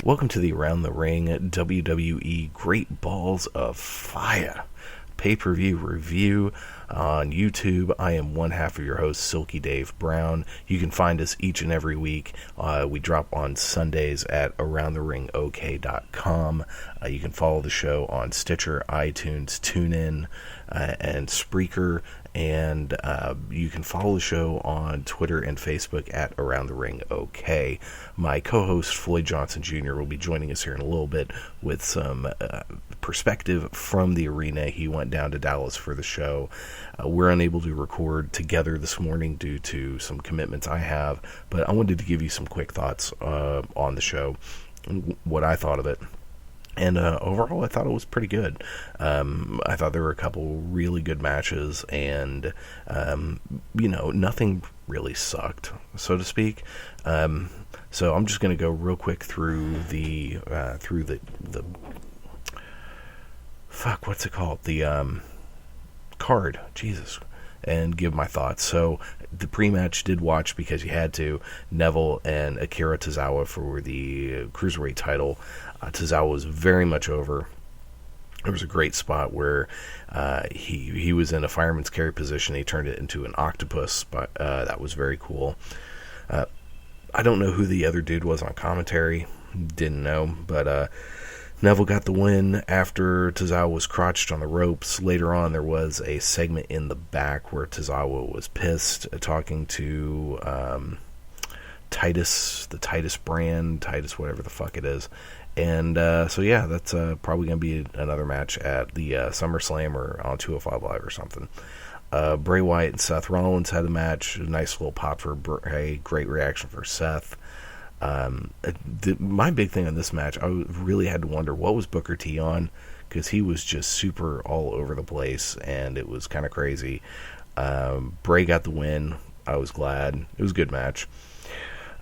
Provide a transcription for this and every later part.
Welcome to the Around the Ring WWE Great Balls of Fire pay-per-view review on YouTube. I am one half of your host, Silky Dave Brown. You can find us each and every week. We drop on Sundays at AroundTheRingOK.com. You can follow the show on Stitcher, iTunes, TuneIn, and Spreaker. And you can follow the show on Twitter and Facebook at Around the Ring OK. My co-host, Floyd Johnson Jr., will be joining us here in a little bit with some perspective from the arena. He went down to Dallas for the show. We're unable to record together this morning due to some commitments I have, but I wanted to give you some quick thoughts on the show, what I thought of it. And overall, I thought it was pretty good. I thought there were a couple really good matches, and nothing really sucked, so to speak. So I'm just going to go real quick through the what's it called? The card, Jesus, and give my thoughts. So the pre-match did watch because you had to. Neville and Akira Tozawa for the Cruiserweight title. Tozawa was very much over. There was a great spot where he was in a fireman's carry position. He turned it into an octopus, but that was very cool. I don't know who the other dude was on commentary. Didn't know, but Neville got the win after Tozawa was crotched on the ropes. Later on, there was a segment in the back where Tozawa was pissed, talking to Titus, the Titus brand, Titus whatever the fuck it is. And so yeah, that's probably going to be another match at the SummerSlam or on 205 Live or something. Bray Wyatt and Seth Rollins had a match. A nice little pop for Bray. Great reaction for Seth. My big thing on this match, I really had to wonder what was Booker T on, because he was just super all over the place, and it was kind of crazy. Bray got the win. I was glad. It was a good match.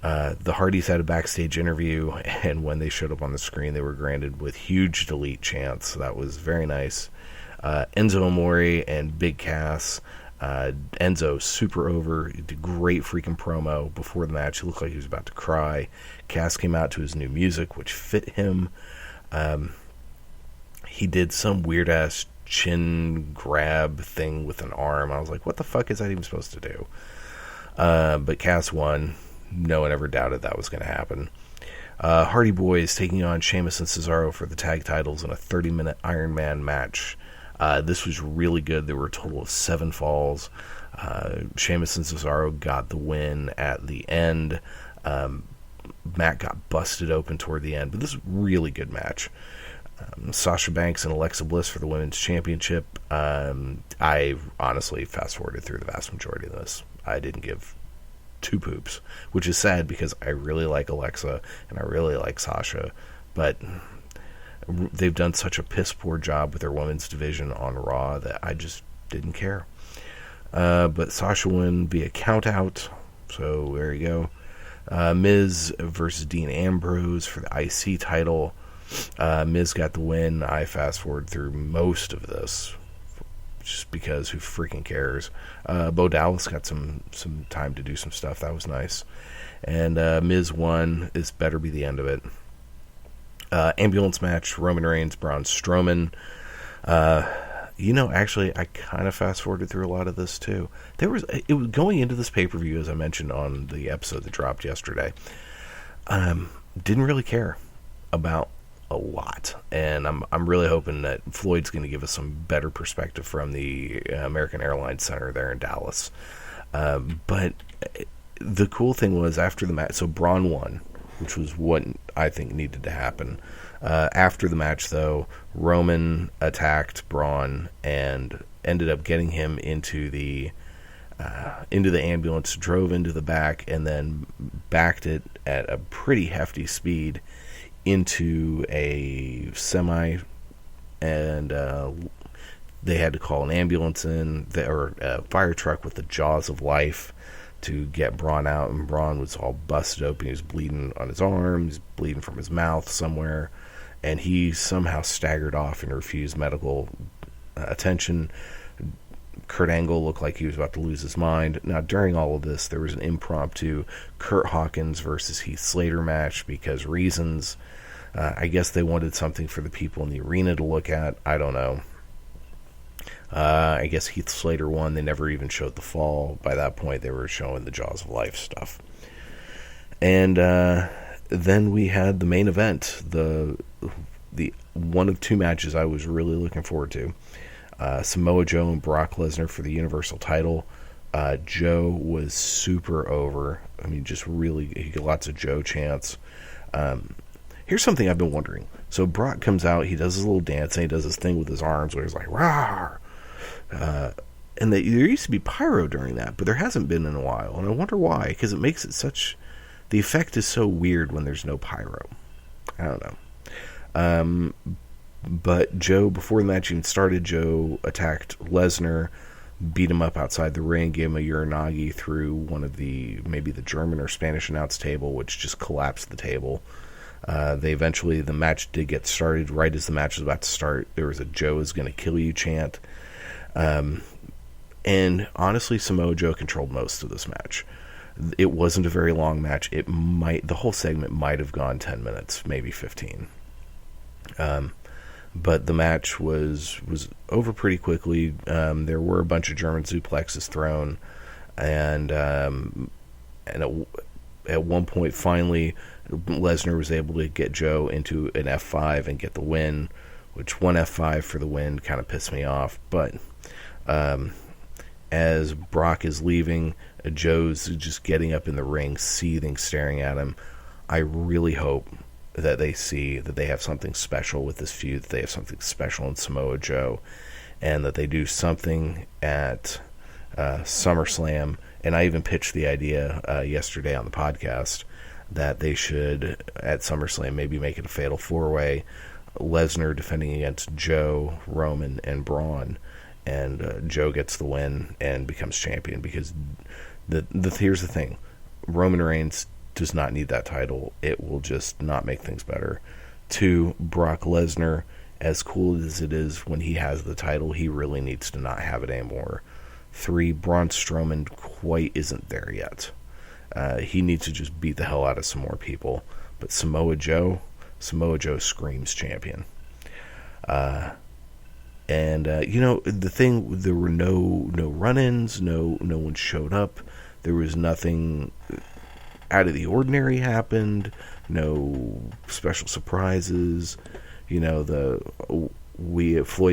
The Hardys had a backstage interview, and when they showed up on the screen, they were granted with huge delete chants. So that was very nice. Enzo Amore and Big Cass. Enzo, super over. He did great freaking promo before the match. He looked like he was about to cry. Cass came out to his new music, which fit him. He did some weird-ass chin grab thing with an arm. I was like, what the fuck is that even supposed to do? But Cass won. No one ever doubted that was going to happen. Hardy Boys taking on Sheamus and Cesaro for the tag titles in a 30-minute Iron Man match. This was really good. There were a total of 7 falls. Sheamus and Cesaro got the win at the end. Matt got busted open toward the end, but this was a really good match. Sasha Banks and Alexa Bliss for the Women's Championship. I honestly fast-forwarded through the vast majority of this. I didn't give 2 poops, which is sad because I really like Alexa and I really like Sasha, but they've done such a piss poor job with their women's division on Raw that I just didn't care. But Sasha won via count out, so there you go. Miz versus Dean Ambrose for the IC title. Miz got the win. I fast forward through most of this just because who freaking cares. Bo Dallas got some time to do some stuff. That was nice. And Miz won. This better be the end of it. Ambulance match, Roman Reigns, Braun Strowman. Actually, I kind of fast-forwarded through a lot of this, too. It was going into this pay-per-view, as I mentioned on the episode that dropped yesterday. Didn't really care about a lot, and I'm really hoping that Floyd's going to give us some better perspective from the American Airlines Center there in Dallas. But the cool thing was after the match, so Braun won, which was what I think needed to happen. After the match, though, Roman attacked Braun and ended up getting him into the ambulance, drove into the back, and then backed it at a pretty hefty speed into a semi, and they had to call an ambulance or a fire truck with the jaws of life to get Braun out, and Braun was all busted open. He was bleeding on his arm, he was bleeding from his mouth somewhere, and he somehow staggered off and refused medical attention. Kurt Angle looked like he was about to lose his mind. Now, during all of this, there was an impromptu Kurt Hawkins versus Heath Slater match because reasons. I guess they wanted something for the people in the arena to look at. I don't know. I guess Heath Slater won. They never even showed the fall. By that point, they were showing the Jaws of Life stuff. And then we had the main event, the one of two matches I was really looking forward to. Samoa Joe and Brock Lesnar for the Universal title. Joe was super over. I mean, just really, he got lots of Joe chants. Here's something I've been wondering. So Brock comes out, he does his little dance, and he does this thing with his arms where he's like, "Rawr!" And there used to be pyro during that, but there hasn't been in a while. And I wonder why, because it makes it such... The effect is so weird when there's no pyro. I don't know. But Joe, before the match even started, Joe attacked Lesnar, beat him up outside the ring, gave him a Uranagi through one of maybe the German or Spanish announce table, which just collapsed the table. The match did get started. Right as the match was about to start, there was a "Joe is going to kill you" chant. And honestly, Samoa Joe controlled most of this match. It wasn't a very long match. The whole segment might have gone 10 minutes, maybe 15. But the match was over pretty quickly. There were a bunch of German suplexes thrown, and at one point, finally, Lesnar was able to get Joe into an F5 and get the win, which one F5 for the win kind of pissed me off. But as Brock is leaving, Joe's just getting up in the ring, seething, staring at him. I really hope that they see that they have something special with this feud, that they have something special in Samoa Joe, and that they do something at SummerSlam. And I even pitched the idea yesterday on the podcast that they should, at SummerSlam, maybe make it a fatal four-way. Lesnar defending against Joe, Roman, and Braun. And Joe gets the win and becomes champion. Because here's the thing. Roman Reigns does not need that title. It will just not make things better. 2, Brock Lesnar, as cool as it is when he has the title, he really needs to not have it anymore. 3, Braun Strowman quite isn't there yet. He needs to just beat the hell out of some more people. But Samoa Joe screams champion. The thing, there were no run-ins, no one showed up. There was nothing out of the ordinary happened. No special surprises. Floyd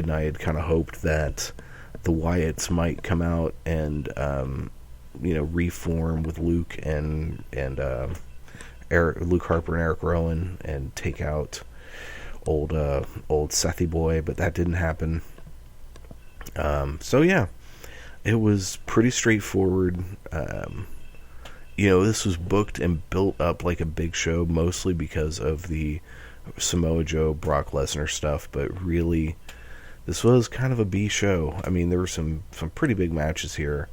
and I had kind of hoped that the Wyatts might come out and reform with Luke and Luke Harper and Eric Rowan and take out old Sethy boy, but that didn't happen. It was pretty straightforward. This was booked and built up like a big show, mostly because of the Samoa Joe, Brock Lesnar stuff, but really, this was kind of a B show. I mean, there were some pretty big matches here,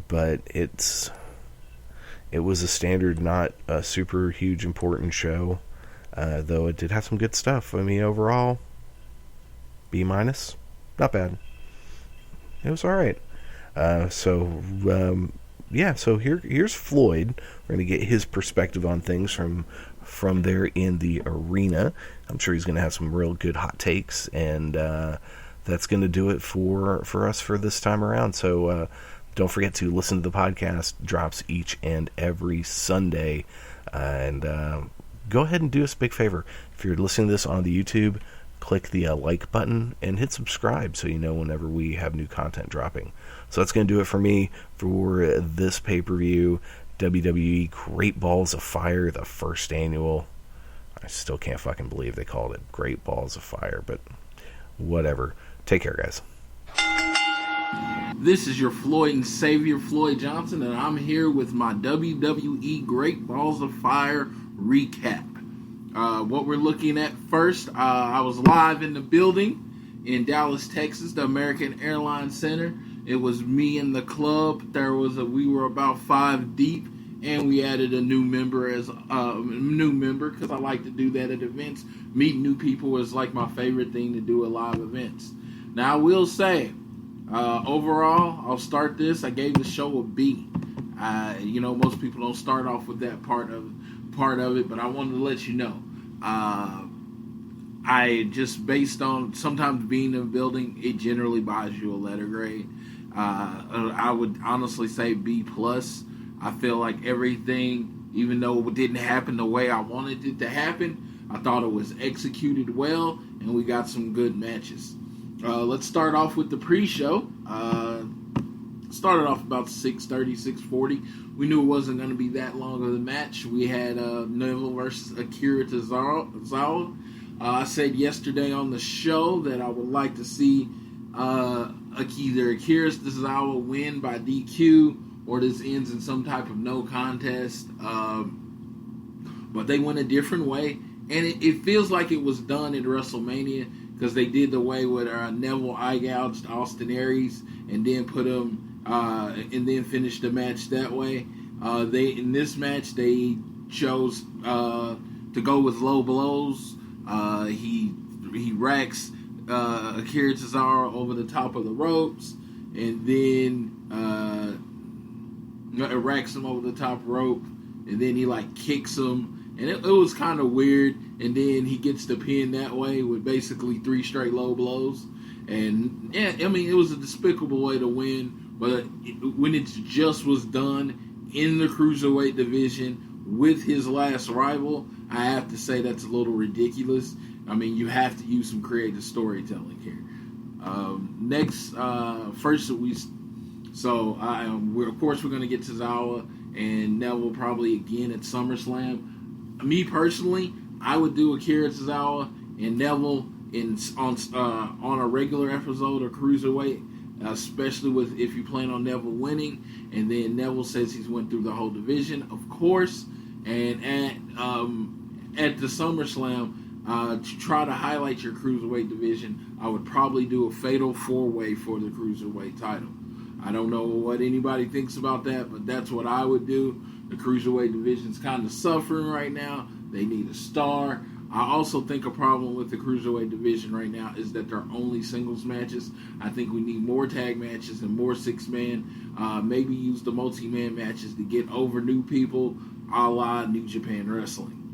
but it was a standard, not a super huge important show, though it did have some good stuff. I mean, overall, B-, not bad. It was alright. So here's Floyd. We're going to get his perspective on things from there in the arena. I'm sure he's going to have some real good hot takes, and that's going to do it for us for this time around. So don't forget to listen to the podcast. Drops each and every Sunday. And go ahead and do us a big favor. If you're listening to this on the YouTube, click the like button and hit subscribe so you know whenever we have new content dropping. So that's going to do it for me for this pay-per-view. WWE Great Balls of Fire, the first annual. I still can't fucking believe they called it Great Balls of Fire, but whatever. Take care, guys. This is your Floyd and Savior, Floyd Johnson, and I'm here with my WWE Great Balls of Fire recap. What we're looking at first, I was live in the building in Dallas, Texas, the American Airlines Center. It was me and the club. We were about 5 deep, and we added a new member because I like to do that at events. Meeting new people is like my favorite thing to do at live events. Now I will say, overall, I'll start this. I gave the show a B. Most people don't start off with that part of it, but I wanted to let you know. I just based on sometimes being in a building, it generally buys you a letter grade. I would honestly say B plus. I feel like everything, even though it didn't happen the way I wanted it to happen, I thought it was executed well, and we got some good matches. Let's start off with the pre-show. Started off about 6:30, 6:40. We knew it wasn't going to be that long of a match. We had Neville versus Akira Tozawa. I said yesterday on the show that I would like to see either Akira Tozawa win by DQ or this ends in some type of no contest. But they went a different way. And it feels like it was done in WrestleMania because they did the way with Neville eye gouged Austin Aries and then put him and then finished the match that way. In this match they chose to go with low blows. He racks Akira Tozawa over the top of the ropes, and then racks him over the top rope, and then he like kicks him. And it was kind of weird. And then he gets the pin that way with basically 3 straight low blows. And yeah, I mean, it was a despicable way to win. But when it just was done in the Cruiserweight division with his last rival, I have to say that's a little ridiculous. I mean, you have to use some creative storytelling here. Of course, we're going to get Tozawa and Neville probably again at SummerSlam. Me personally, I would do Akira Tozawa and Neville on a regular episode of Cruiserweight, especially if you plan on Neville winning, and then Neville says he's went through the whole division, of course, and at the SummerSlam, to try to highlight your Cruiserweight division, I would probably do a fatal 4-way for the Cruiserweight title. I don't know what anybody thinks about that, but that's what I would do. The Cruiserweight division's kind of suffering right now. They need a star. I also think a problem with the Cruiserweight division right now is that they're only singles matches. I think we need more tag matches and more 6-man. Maybe use the multi-man matches to get over new people, a la New Japan Wrestling.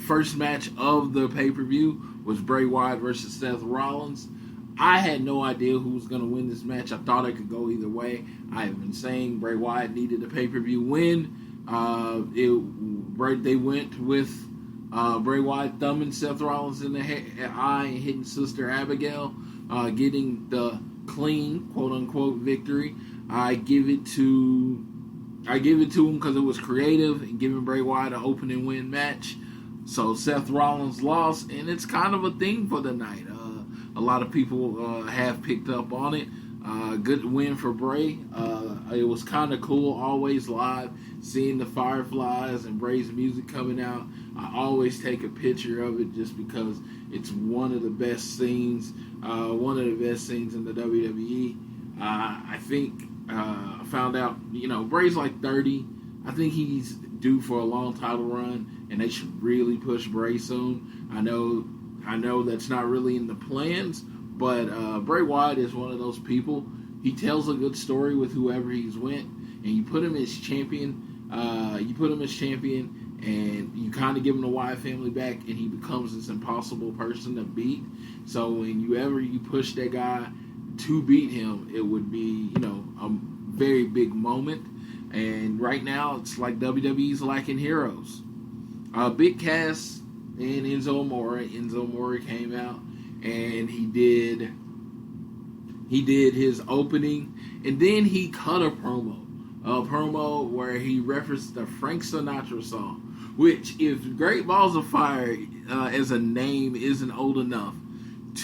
First match of the pay-per-view was Bray Wyatt versus Seth Rollins. I had no idea who was going to win this match. I thought it could go either way. I have been saying Bray Wyatt needed a pay-per-view win. They went with Bray Wyatt thumbing Seth Rollins in the eye and hitting Sister Abigail, getting the clean, quote-unquote, victory. I give it to him because it was creative and giving Bray Wyatt an open and win match. So Seth Rollins lost, and it's kind of a thing for the night. A lot of people have picked up on it. Good win for Bray. It was kind of cool, always live, seeing the fireflies and Bray's music coming out. I always take a picture of it just because it's one of the best scenes, in the WWE. I think I found out, Bray's like 30. I think he's due for a long title run, and they should really push Bray soon. I know that's not really in the plans, but Bray Wyatt is one of those people. He tells a good story with whoever he's went, and you put him as champion. And you kind of give him the Wyatt family back, and he becomes this impossible person to beat. So when you push that guy to beat him, it would be a very big moment. And right now, it's like WWE's lacking heroes. Big Cass and Enzo Amore came out, and he did his opening, and then he cut a promo where he referenced the Frank Sinatra song, which, if Great Balls of Fire as a name isn't old enough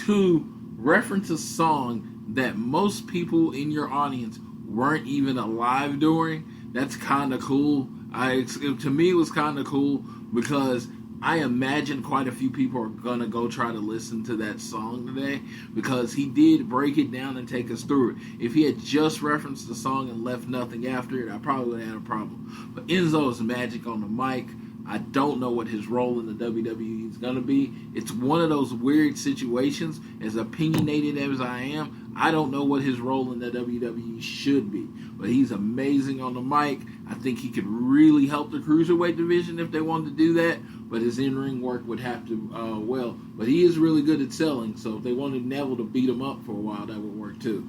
to reference a song that most people in your audience weren't even alive during, that's kind of cool. To me, it was kind of cool because I imagine quite a few people are going to go try to listen to that song today because he did break it down and take us through it. If he had just referenced the song and left nothing after it, I probably would have had a problem. But Enzo is magic on the mic. I don't know what his role in the WWE is going to be. It's one of those weird situations. As opinionated as I am, I don't know what his role in the WWE should be, but he's amazing on the mic. I think he could really help the cruiserweight division if they wanted to do that, but his in-ring work would have to, but he is really good at selling, so if they wanted Neville to beat him up for a while, that would work too.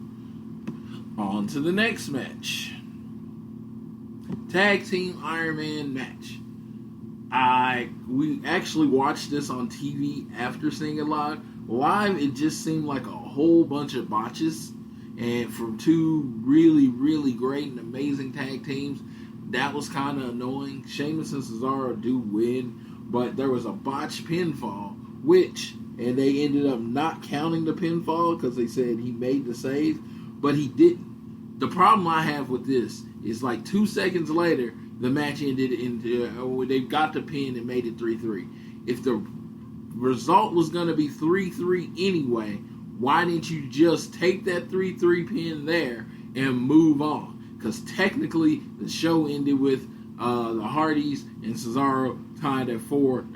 On to the next match. Tag Team Iron Man match. We actually watched this on TV after seeing it live. Live, it just seemed like a whole bunch of botches, and from two really, really great and amazing tag teams, that was kind of annoying. Sheamus and Cesaro do win, but there was a botched pinfall, and they ended up not counting the pinfall because they said he made the save, but he didn't. The problem I have with this is like 2 seconds later, the match ended when they got the pin and made it 3-3. If the result was going to be 3-3 anyway, why didn't you just take that 3-3 pin there and move on? Because technically, the show ended with the Hardys and Cesaro tied at 4.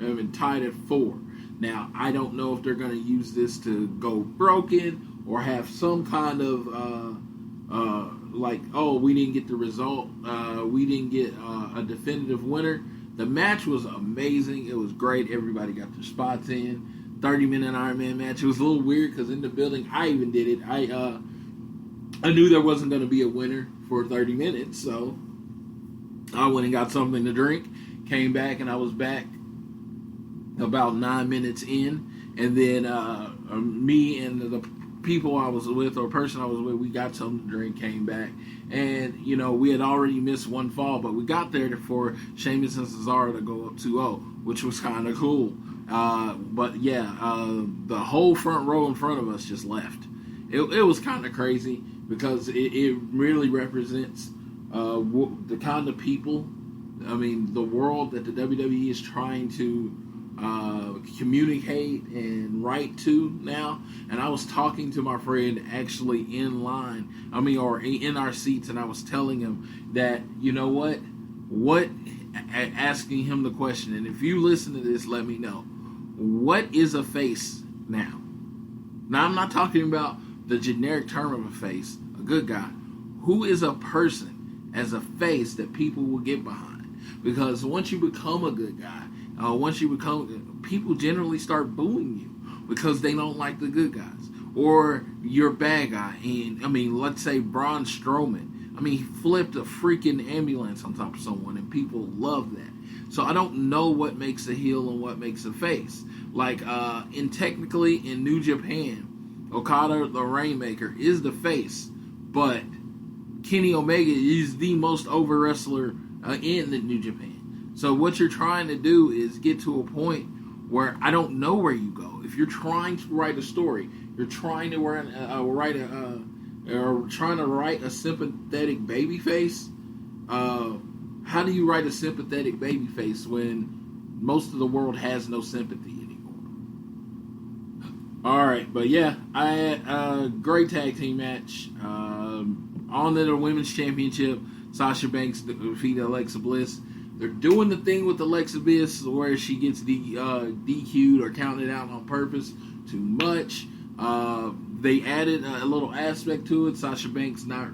Now, I don't know if they're going to use this to go broken or have some kind of we didn't get the result. We didn't get a definitive winner. The match was amazing. It was great. Everybody got their spots in. 30-minute Iron Man match. It was a little weird because in the building, I even did it. I knew there wasn't going to be a winner for 30 minutes, so I went and got something to drink. Came back, and I was back about 9 minutes in. And then me and the people I was with, or person I was with, we got something to drink, came back. And, we had already missed one fall, but we got there for Sheamus and Cesaro to go up 2-0, which was kind of cool. The whole front row in front of us just left. It was kind of crazy because it really represents the kind of people, the world that the WWE is trying to communicate and write to now. And I was talking to my friend actually in line, or in our seats, and I was telling him that, asking him the question, and if you listen to this, let me know, what is a face now? Now, I'm not talking about the generic term of a face, a good guy. Who is a person as a face that people will get behind? Because once you become a good guy, people generally start booing you because they don't like the good guys. Or you're a bad guy. And, let's say Braun Strowman. He flipped a freaking ambulance on top of someone, and people love that. So I don't know what makes a heel and what makes a face. Technically in New Japan, Okada the Rainmaker is the face, but Kenny Omega is the most over wrestler in the New Japan. So what you're trying to do is get to a point where I don't know where you go. If you're trying to write a story, you're trying to write a sympathetic babyface. How do you write a sympathetic babyface when most of the world has no sympathy anymore? All right, but yeah, I had a great tag team match. On to the Women's Championship, Sasha Banks defeated Alexa Bliss. They're doing the thing with Alexa Bliss where she gets DQ'd or counted out on purpose too much. They added a little aspect to it. Sasha Banks not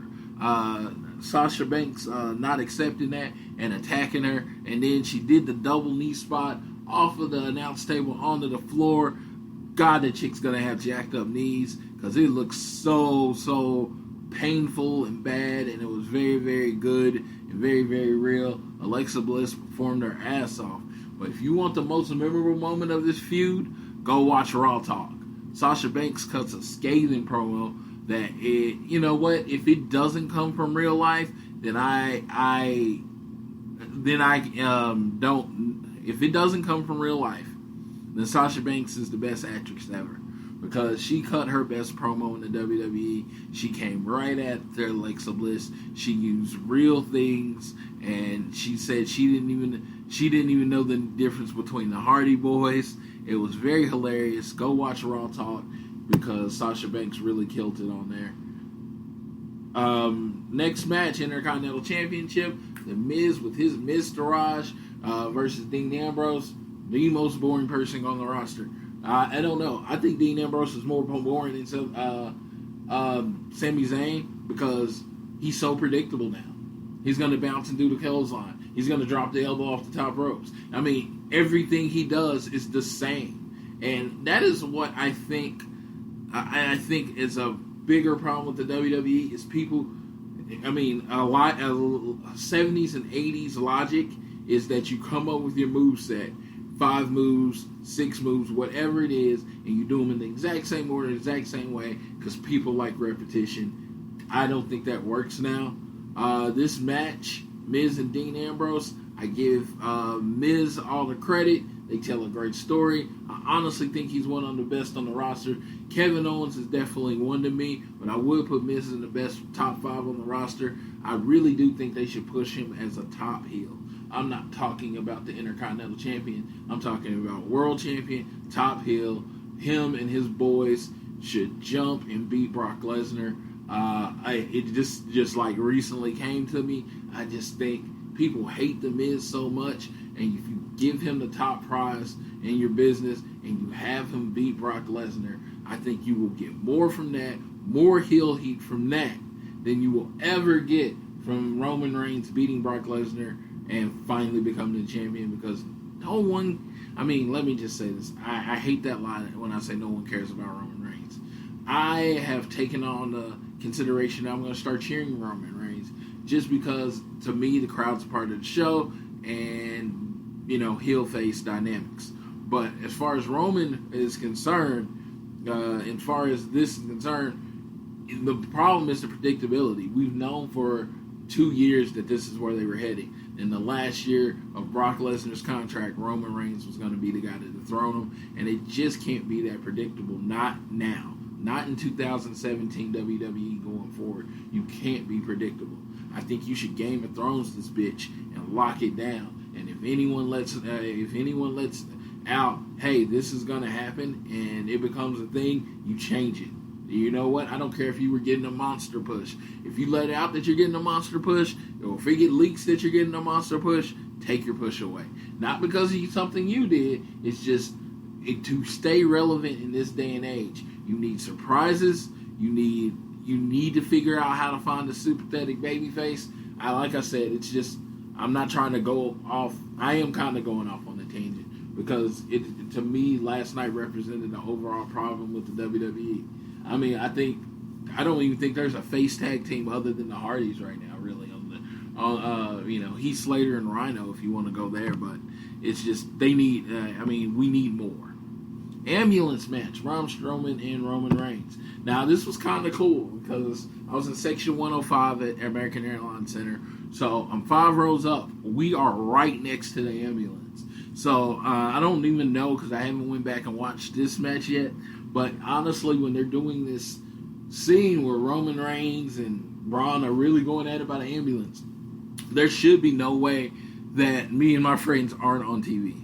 accepting that and attacking her, and then she did the double knee spot off of the announce table onto the floor. God, that chick's gonna have jacked up knees because it looks so painful and bad, and it was very, very good and very, very real. Alexa Bliss performed her ass off. But if you want the most memorable moment of this feud, go watch Raw Talk. Sasha Banks cuts a scathing promo that if it doesn't come from real life, then if it doesn't come from real life, then Sasha Banks is the best actress ever. Because she cut her best promo in the WWE. She came right at their Alexa Bliss. She used real things, and she said she didn't even know the difference between the Hardy Boys. It was very hilarious. Go watch Raw Talk because Sasha Banks really killed it on there. Next match, Intercontinental Championship, The Miz with his Miztourage versus Dean Ambrose, the most boring person on the roster. I don't know. I think Dean Ambrose is more boring Sami Zayn because he's so predictable now. He's going to bounce and do the clothesline. He's going to drop the elbow off the top ropes. I mean, everything he does is the same. And that is what I think is a bigger problem with the WWE is people. I mean, a lot of 70s and 80s logic is that you come up with your move set, 5 moves, 6 moves, whatever it is, and you do them in the exact same order, the exact same way, because people like repetition. I don't think that works now. This match, Miz and Dean Ambrose, I give Miz all the credit. They tell a great story. I honestly think he's one of the best on the roster. Kevin Owens is definitely one to me, but I would put Miz in the best top 5 on the roster. I really do think they should push him as a top heel. I'm not talking about the Intercontinental Champion. I'm talking about World Champion, top heel. Him and his boys should jump and beat Brock Lesnar. It just like recently came to me. I just think people hate The Miz so much, and if you give him the top prize in your business and you have him beat Brock Lesnar, I think you will get more from that, more heel heat from that than you will ever get from Roman Reigns beating Brock Lesnar and finally becoming the champion, because no one, I mean, let me just say this. I hate that line when I say no one cares about Roman Reigns. I have taken on the consideration that I'm going to start cheering Roman Reigns just because, to me, the crowd's a part of the show and, you know, heel face dynamics. But as far as Roman is concerned, as far as this is concerned, the problem is the predictability. We've known for 2 years that this is where they were heading. In the last year of Brock Lesnar's contract, Roman Reigns was going to be the guy to dethrone him, and it just can't be that predictable. Not now. Not in 2017 WWE going forward. You can't be predictable. I think you should Game of Thrones this bitch and lock it down. And if anyone lets out, hey, this is gonna happen, and it becomes a thing, you change it. You know what? I don't care if you were getting a monster push. If you let out that you're getting a monster push, or if it get leaks that you're getting a monster push, take your push away. Not because of something you did. It's just to stay relevant in this day and age. You need surprises. You need to figure out how to find a sympathetic babyface. Like I said, it's just, I'm not trying to go off. I am kind of going off on a tangent because it to me last night represented the overall problem with the WWE. I mean, I don't even think there's a face tag team other than the Hardys right now, really. Heath Slater and Rhino, if you want to go there, but it's just they need. We need more. Ambulance match, Braun Strowman and Roman Reigns. Now, this was kind of cool because I was in section 105 at American Airlines Center, so I'm 5 rows up. We are right next to the ambulance. So I don't even know because I haven't went back and watched this match yet, but honestly, when they're doing this scene where Roman Reigns and Braun are really going at it by the ambulance, there should be no way that me and my friends aren't on TV.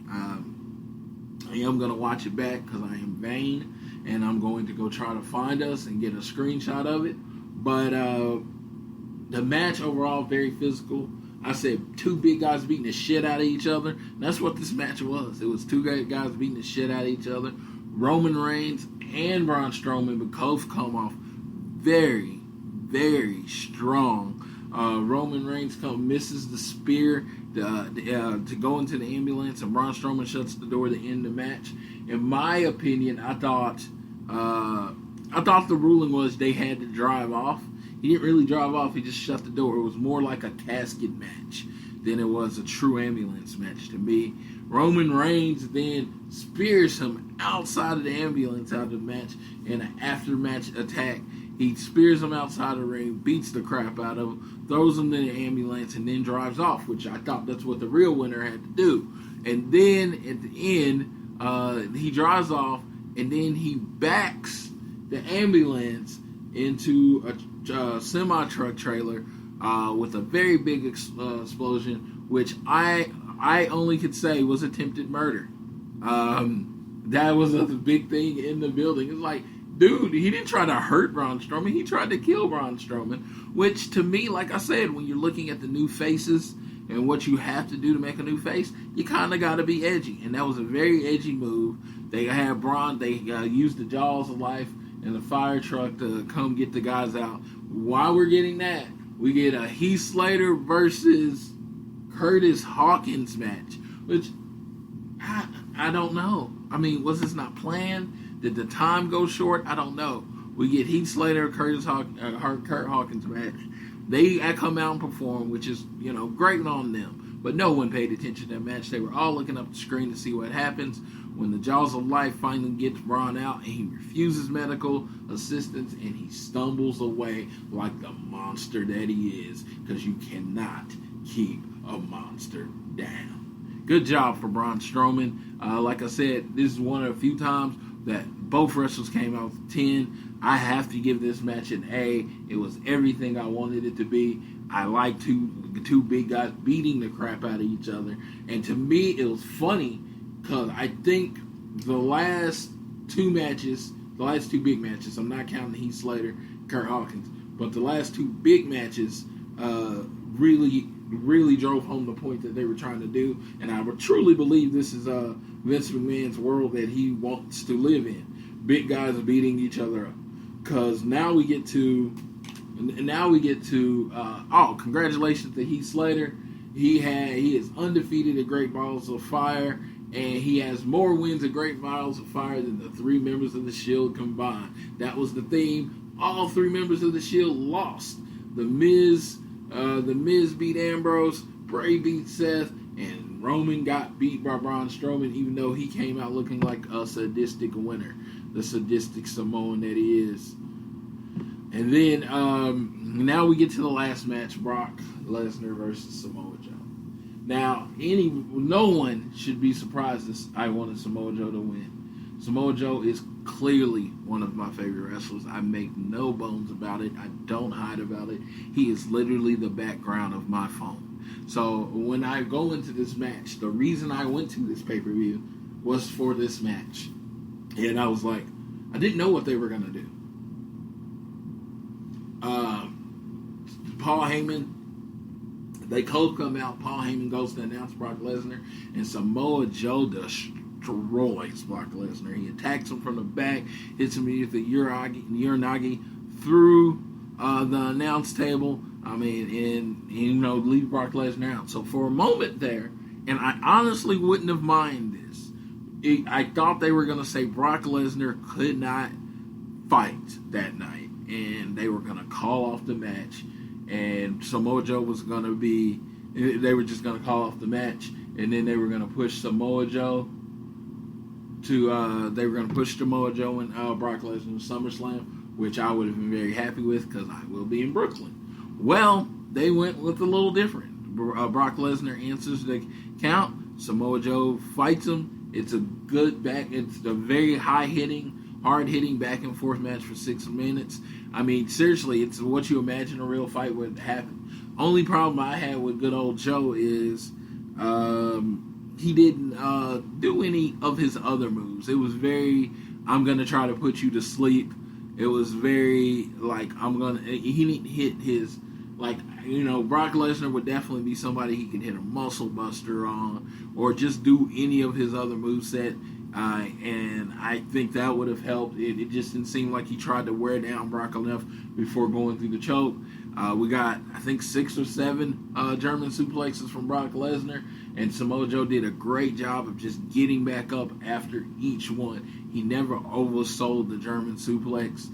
I am going to watch it back because I am vain, and I'm going to go try to find us and get a screenshot of it. But the match overall, very physical. I said 2 big guys beating the shit out of each other. That's what this match was. It was 2 great guys beating the shit out of each other. Roman Reigns and Braun Strowman both come off very, very strong. Roman Reigns misses the spear to go into the ambulance, and Braun Strowman shuts the door to end the match. In my opinion, I thought the ruling was they had to drive off. He didn't really drive off; he just shut the door. It was more like a casket match than it was a true ambulance match to me. Roman Reigns then spears him outside of the ambulance out of the match in an after-match attack. He spears him outside the ring, beats the crap out of him, throws him in the ambulance, and then drives off, which I thought that's what the real winner had to do. And then at the end, he drives off, and then he backs the ambulance into a semi-truck trailer with a very big explosion, which I only could say was attempted murder. That was a big thing in the building. It's like, dude, he didn't try to hurt Braun Strowman. He tried to kill Braun Strowman, which to me, like I said, when you're looking at the new faces and what you have to do to make a new face, you kind of got to be edgy. And that was a very edgy move. They had Braun, they used the jaws of life and the fire truck to come get the guys out. While we're getting that, we get a Heath Slater versus Curtis Hawkins match, which I don't know. I mean, was this not planned? Did the time go short? I don't know. We get Heath Slater, Kurt Hawkins match. They come out and perform, which is, great on them. But no one paid attention to that match. They were all looking up the screen to see what happens when the Jaws of Life finally gets Braun out, and he refuses medical assistance, and he stumbles away like the monster that he is, because you cannot keep a monster down. Good job for Braun Strowman. Like I said, this is one of the few times that both wrestlers came out with 10. I have to give this match an A. It was everything I wanted it to be. I like two big guys beating the crap out of each other. And to me, it was funny because I think the last two big matches, I'm not counting Heath Slater, Kurt Hawkins, but the last two big matches really drove home the point that they were trying to do. And I would truly believe this is Vince McMahon's world that he wants to live in. Big guys beating each other up. Because now we get to congratulations to Heath Slater. He is undefeated at Great Balls of Fire, and he has more wins at Great Balls of Fire than the three members of the Shield combined. That was the theme. All three members of the Shield lost. The Miz beat Ambrose, Bray beat Seth, and Roman got beat by Braun Strowman, even though he came out looking like a sadistic winner, the sadistic Samoan that he is. And then now we get to the last match, Brock Lesnar versus Samoa Joe. Now, no one should be surprised that I wanted Samoa Joe to win. Samoa Joe is clearly one of my favorite wrestlers. I make no bones about it. I don't hide about it. He is literally the background of my phone. So when I go into this match, the reason I went to this pay-per-view was for this match. And I was like, I didn't know what they were going to do. Paul Heyman, they both come out. Paul Heyman goes to announce Brock Lesnar, and Samoa Joe destroys Brock Lesnar. He attacks him from the back, hits him with the Uranagi through the announce table. And leave Brock Lesnar out. So for a moment there, and I honestly wouldn't have minded this. I thought they were going to say Brock Lesnar could not fight that night, and they were going to call off the match, and Samoa Joe was going to be, they were just going to call off the match, and then they were going to push Samoa Joe and Brock Lesnar to SummerSlam, which I would have been very happy with because I will be in Brooklyn. Well, they went with a little different. Brock Lesnar answers the count. Samoa Joe fights him. It's a very hard-hitting back and forth match for 6 minutes. I mean, seriously, it's what you imagine a real fight would happen. Only problem I had with good old Joe is he didn't do any of his other moves. It was very, I'm going to try to put you to sleep. It was very, he didn't hit his, Brock Lesnar would definitely be somebody he can hit a muscle buster on, or just do any of his other moveset. And I think that would have helped. It just didn't seem like he tried to wear down Brock enough before going through the choke. We got, I think, 6 or 7 German suplexes from Brock Lesnar, and Samoa Joe did a great job of just getting back up after each one. He never oversold the German suplex.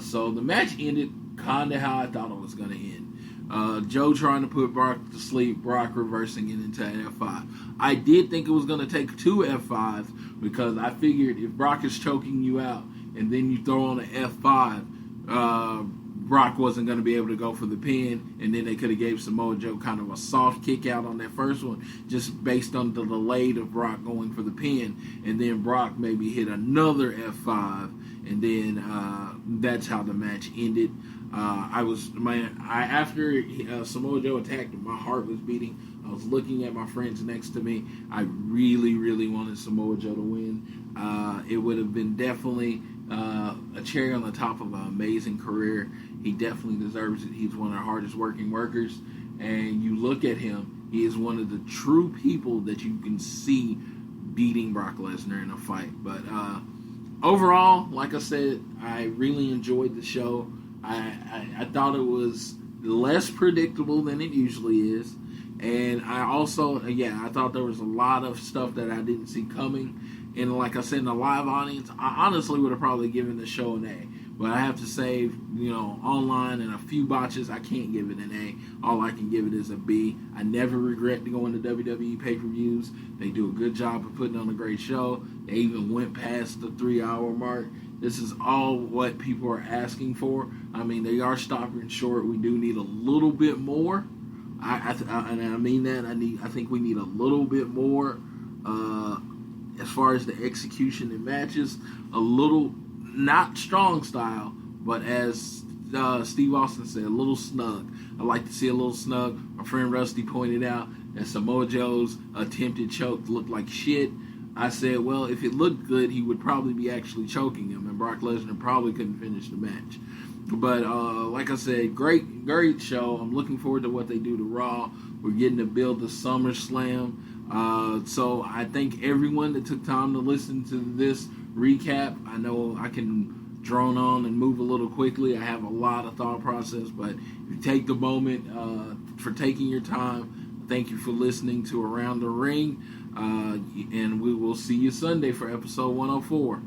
So the match ended kind of how I thought it was going to end. Joe trying to put Brock to sleep, Brock reversing it into an F5. I did think it was going to take 2 F5s because I figured if Brock is choking you out and then you throw on an F5, Brock wasn't going to be able to go for the pin, and then they could have gave Samoa Joe kind of a soft kick out on that first one just based on the delay of Brock going for the pin, and then Brock maybe hit another F5, and then that's how the match ended. After Samoa Joe attacked him, my heart was beating. I was looking at my friends next to me. I really, really wanted Samoa Joe to win. It would have been definitely a cherry on the top of an amazing career. He definitely deserves it. He's one of the hardest working workers. And you look at him, he is one of the true people that you can see beating Brock Lesnar in a fight. But overall, like I said, I really enjoyed the show. I thought it was less predictable than it usually is. And I also, I thought there was a lot of stuff that I didn't see coming. And like I said, in the live audience, I honestly would have probably given the show an A. But I have to say, online and a few botches, I can't give it an A. All I can give it is a B. I never regret going to WWE pay-per-views. They do a good job of putting on a great show. They even went past the 3-hour mark. This is all what people are asking for. I mean, they are stopping short. We do need a little bit more. And I mean that. I think we need a little bit more as far as the execution in matches. A little, not strong style, but as Steve Austin said, a little snug. I like to see a little snug. My friend Rusty pointed out that Samoa Joe's attempted choke looked like shit. I said, well, if it looked good, he would probably be actually choking him, and Brock Lesnar probably couldn't finish the match. But like I said, great show. I'm looking forward to what they do to Raw. We're getting to build the SummerSlam. So I thank everyone that took time to listen to this recap. I know I can drone on and move a little quickly. I have a lot of thought process, but if you take the moment for taking your time, thank you for listening to Around the Ring. And we will see you Sunday for episode 104.